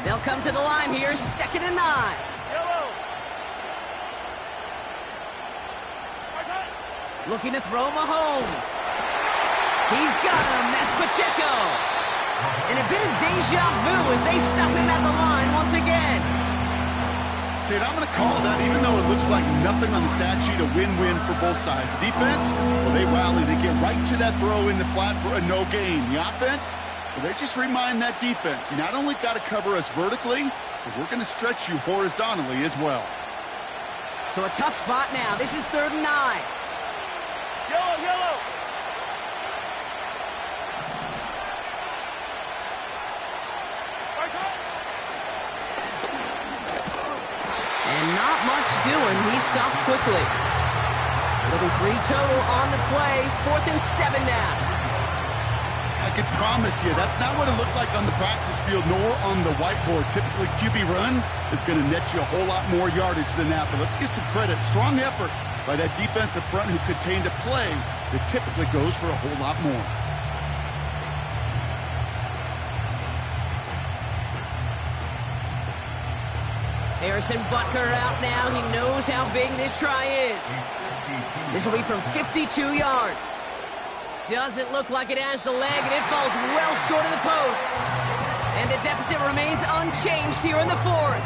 They'll come to the line here, second and 9. Looking to throw Mahomes. He's got him. That's Pacheco. And a bit of deja vu as they stop him at the line once again. Kate, I'm going to call that, even though it looks like nothing on the stat sheet, a win-win for both sides. Defense, well, they rally. They get right to that throw in the flat for a no gain. The offense, well, they just remind that defense, you not only got to cover us vertically, but we're going to stretch you horizontally as well. So a tough spot now. This is third and 9. Yellow. And not much doing. He stopped quickly. It'll be 3 total on the play. 4th and 7 now. I I can promise you that's not what it looked like on the practice field nor on the whiteboard. Typically, QB run is going to net you a whole lot more yardage than that. But let's give some credit. Strong effort by that defensive front who contained a play that typically goes for a whole lot more. Harrison Butker out now. He knows how big this try is. This will be from 52 yards. Doesn't look like it has the leg, and it falls well short of the posts. And the deficit remains unchanged here in the fourth.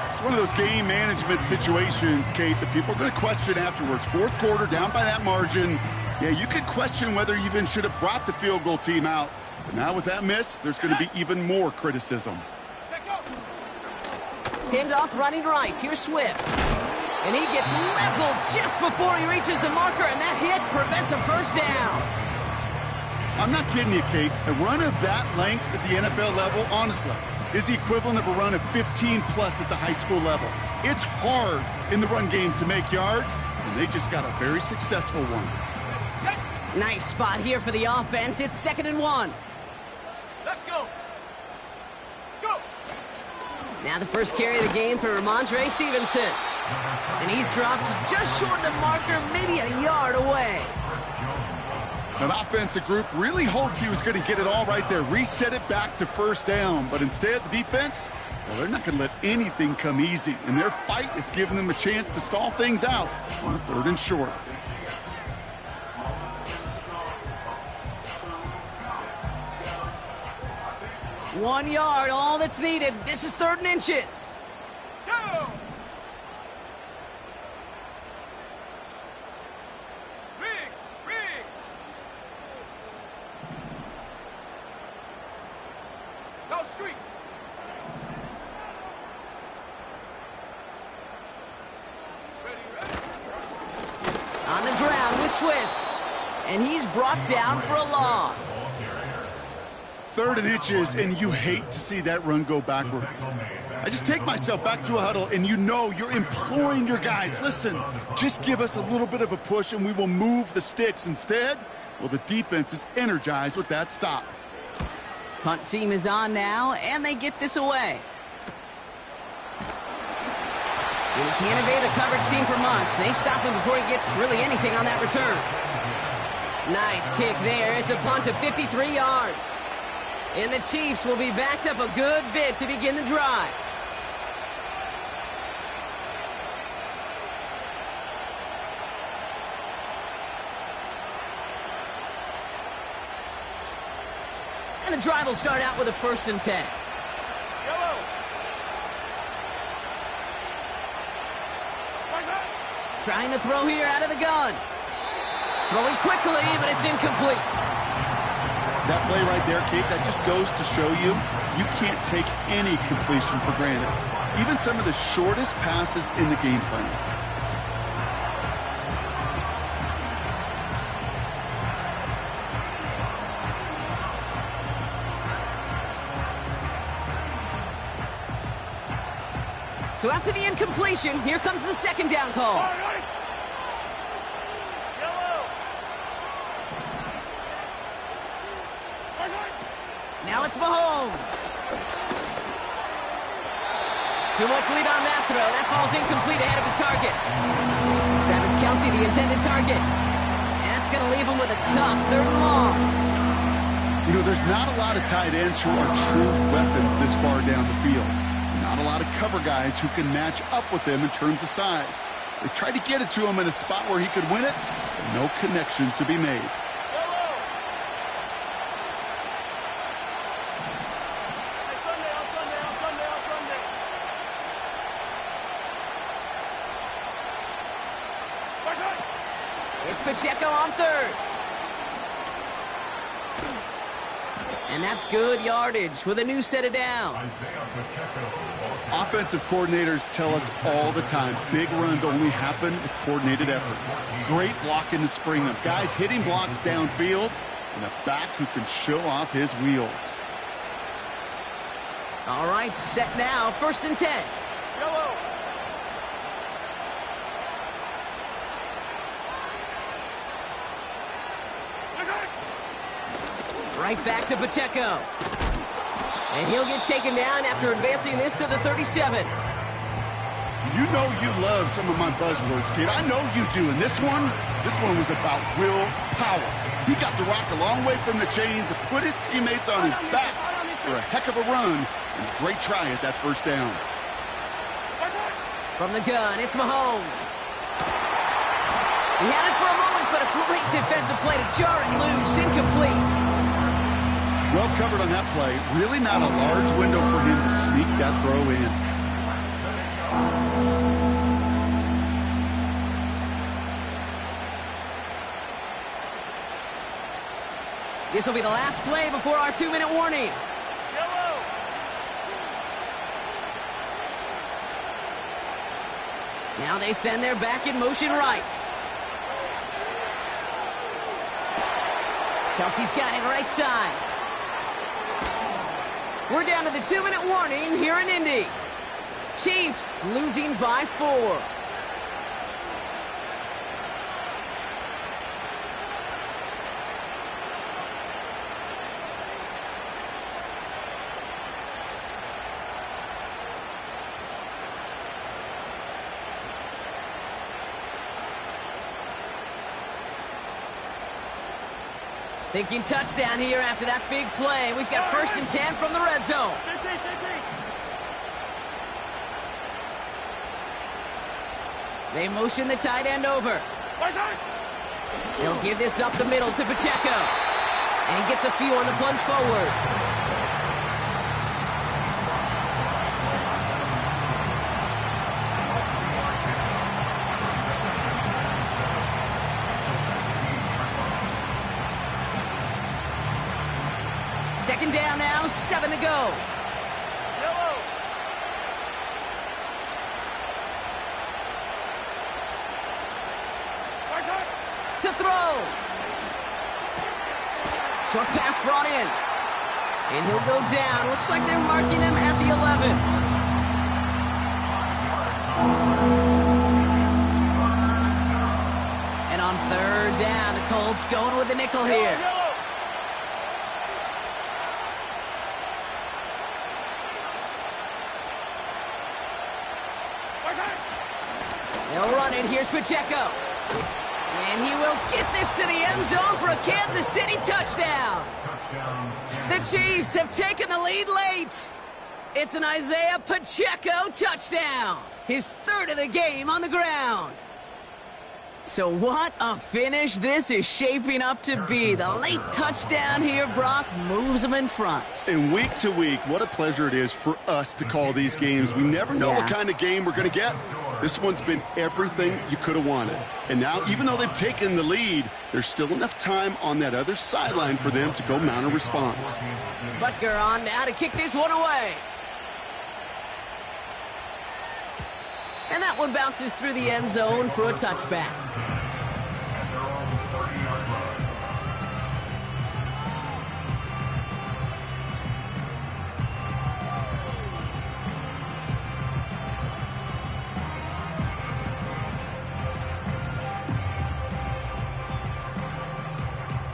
It's one of those game management situations, Kate, that people are going to question afterwards. Fourth quarter, down by that margin. Yeah, you could question whether you even should have brought the field goal team out. But now with that miss, there's going to be even more criticism. Handoff running right. Here's Swift. And he gets leveled just before he reaches the marker, and that hit prevents a first down. I'm not kidding you, Kate. A run of that length at the NFL level, honestly, is the equivalent of a run of 15-plus at the high school level. It's hard in the run game to make yards, and they just got a very successful one. Nice spot here for the offense. It's 2nd and 1. Let's go. Go. Now the first carry of the game for Ramondre Stevenson. And he's dropped just short of the marker, maybe a yard away. An offensive group really hoped he was going to get it all right there, reset it back to first down. But instead, the defense, well, they're not going to let anything come easy. And their fight is giving them a chance to stall things out on a 3rd and short. One yard, all that's needed. This is 3rd and inches. Go. Riggs. Go street. Ready. On the ground with Swift. And he's brought down for a loss. 3rd and inches, and you hate to see that run go backwards. I just take myself back to a huddle, and you know you're imploring your guys, listen, just give us a little bit of a push, and we will move the sticks. Instead, well, the defense is energized with that stop. Punt team is on now, and they get this away. And he can't evade the coverage team for much. They stop him before he gets really anything on that return. Nice kick there. It's a punt of 53 yards. And the Chiefs will be backed up a good bit to begin the drive. And the drive will start out with a 1st and 10. Yellow. Trying to throw here out of the gun. Throwing quickly, but it's incomplete. That play right there, Kate, that just goes to show you can't take any completion for granted. Even some of the shortest passes in the game plan. So after the incompletion, here comes the 2nd down call. Now it's Mahomes. Too much lead on that throw. That falls incomplete ahead of his target. Travis Kelce, the intended target. And that's going to leave him with a tough 3rd and long. You know, there's not a lot of tight ends who are true weapons this far down the field. Not a lot of cover guys who can match up with them in terms of size. They tried to get it to him in a spot where he could win it, but no connection to be made. It's Pacheco on 3rd. And that's good yardage with a new set of downs. Offensive coordinators tell us all the time, big runs only happen with coordinated efforts. Great blocking to spring them. Guys hitting blocks downfield, and a back who can show off his wheels. All right, set now, 1st and 10. Yellow. Right back to Pacheco. And he'll get taken down after advancing this to the 37. You know you love some of my buzzwords, kid. I know you do. And this one was about willpower. He got the rock a long way from the chains and put his teammates on his back for a heck of a run and a great try at that first down. From the gun, it's Mahomes. He had it for a moment, but a great defensive play to jar it loose, incomplete. Well covered on that play. Really not a large window for him to sneak that throw in. This will be the last play before our 2-minute warning. Yellow. Now they send their back in motion right. Kelsey's got it right side. We're down to the 2-minute warning here in Indy. Chiefs losing by 4. Thinking touchdown here after that big play. We've got 1st and 10 from the red zone. They motion the tight end over. He'll give this up the middle to Pacheco. And he gets a few on the plunge forward. Second down now, 7 to go. Yellow. To throw. Short pass brought in. And he'll go down. Looks like they're marking him at the 11. And on 3rd down, the Colts going with the nickel here. They'll run it. Here's Pacheco. And he will get this to the end zone for a Kansas City touchdown. The Chiefs have taken the lead late. It's an Isaiah Pacheco touchdown. His 3rd of the game on the ground. So what a finish this is shaping up to be. The late touchdown here, Brock, moves them in front. And week to week, what a pleasure it is for us to call these games. We never know what kind of game we're going to get. This one's been everything you could have wanted. And now, even though they've taken the lead, there's still enough time on that other sideline for them to go mount a response. Butker on now to kick this one away. And that one bounces through the end zone for a touchback.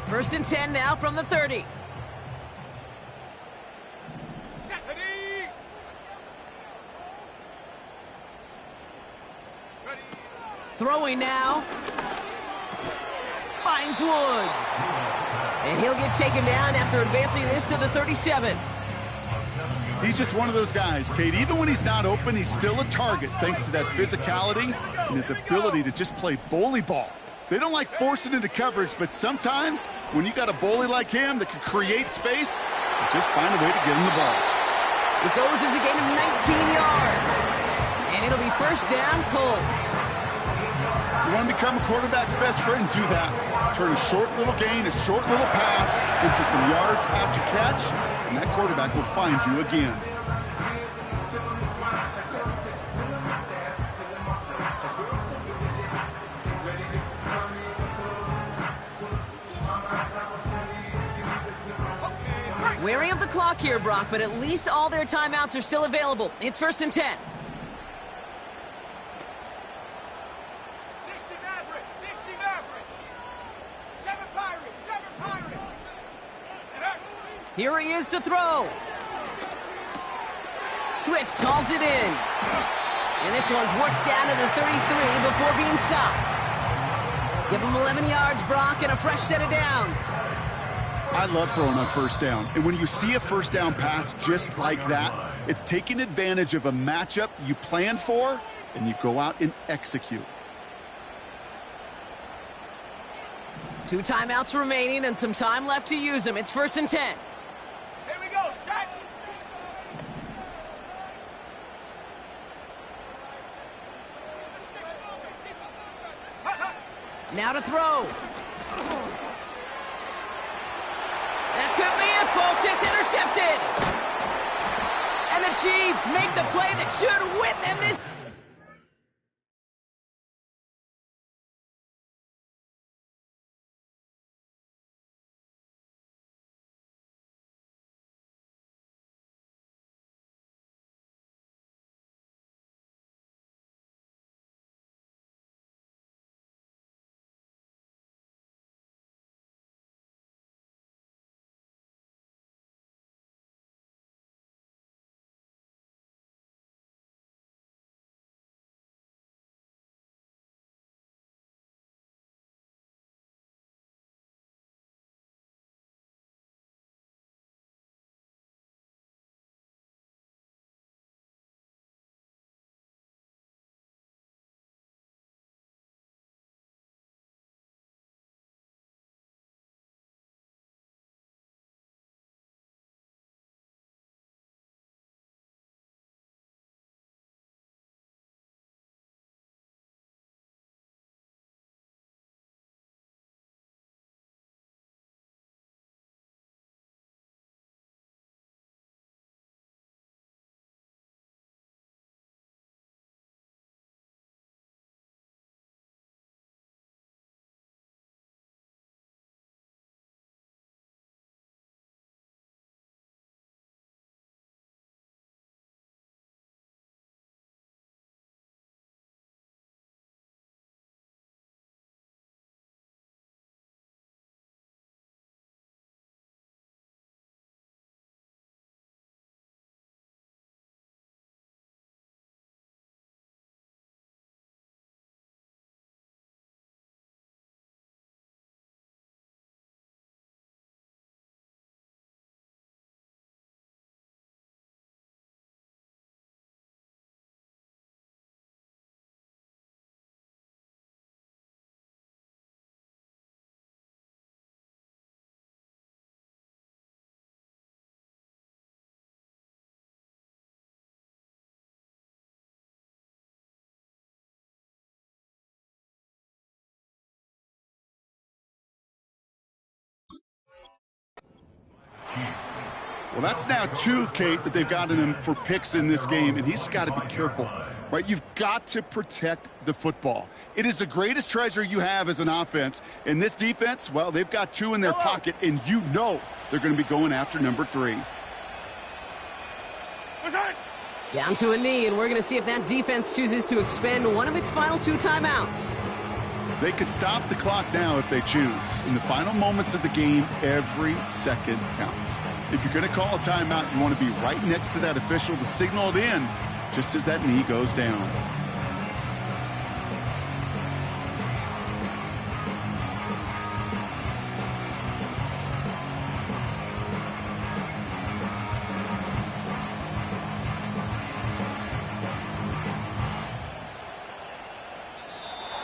First and 10 now from the 30. Throwing now. Finds Woods. And he'll get taken down after advancing this to the 37. He's just one of those guys, Kate. Even when he's not open, he's still a target thanks to that physicality and his ability to just play bully ball. They don't like forcing into coverage, but sometimes when you got a bully like him that can create space, you just find a way to get him the ball. It goes as a gain of 19 yards. And it'll be first down, Colts. You want to become a quarterback's best friend, do that. Turn a short little gain, a short little pass into some yards after catch, and that quarterback will find you again. Wary of the clock here, Brock, but at least all their timeouts are still available. It's first and 10. 60 Mavericks. 7 Pirates. 7 Pirates. Here he is to throw. Swift hauls it in. And this one's worked down to the 33 before being stopped. Give him 11 yards, Brock, and a fresh set of downs. I love throwing on first down. And when you see a first down pass just like that, it's taking advantage of a matchup you planned for, and you go out and execute. 2 timeouts remaining and some time left to use them. It's 1st and 10. Here we go, shot. Now to throw. That could be it, folks. It's intercepted. And the Chiefs make the play that should win them this. Well, that's now 2, Kate, that they've gotten him for picks in this game, and he's got to be careful, right? You've got to protect the football. It is the greatest treasure you have as an offense. And this defense, well, they've got 2 in their pocket, and you know they're going to be going after number 3. Down to a knee, and we're going to see if that defense chooses to expend one of its final 2 timeouts. They could stop the clock now if they choose. In the final moments of the game, every second counts. If you're going to call a timeout, you want to be right next to that official to signal it in just as that knee goes down.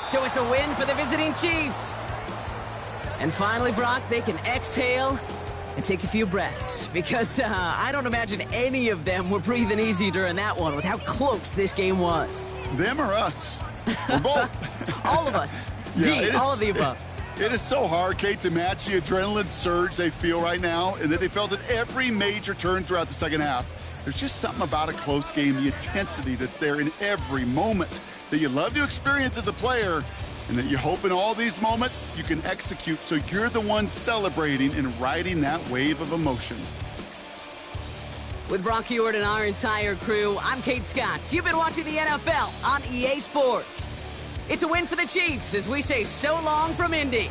So it's a win for the visiting Chiefs. And finally, Brock, they can exhale and take a few breaths, because I don't imagine any of them were breathing easy during that one with how close this game was. Them or us? We're both. All of us. Yeah, all of the above. It is so hard, Kate, to match the adrenaline surge they feel right now, and that they felt at every major turn throughout the second half. There's just something about a close game, the intensity that's there in every moment that you love to experience as a player, and that you hope in all these moments you can execute so you're the one celebrating and riding that wave of emotion. With Brock Ewart and our entire crew, I'm Kate Scott. You've been watching the NFL on EA Sports. It's a win for the Chiefs as we say so long from Indy.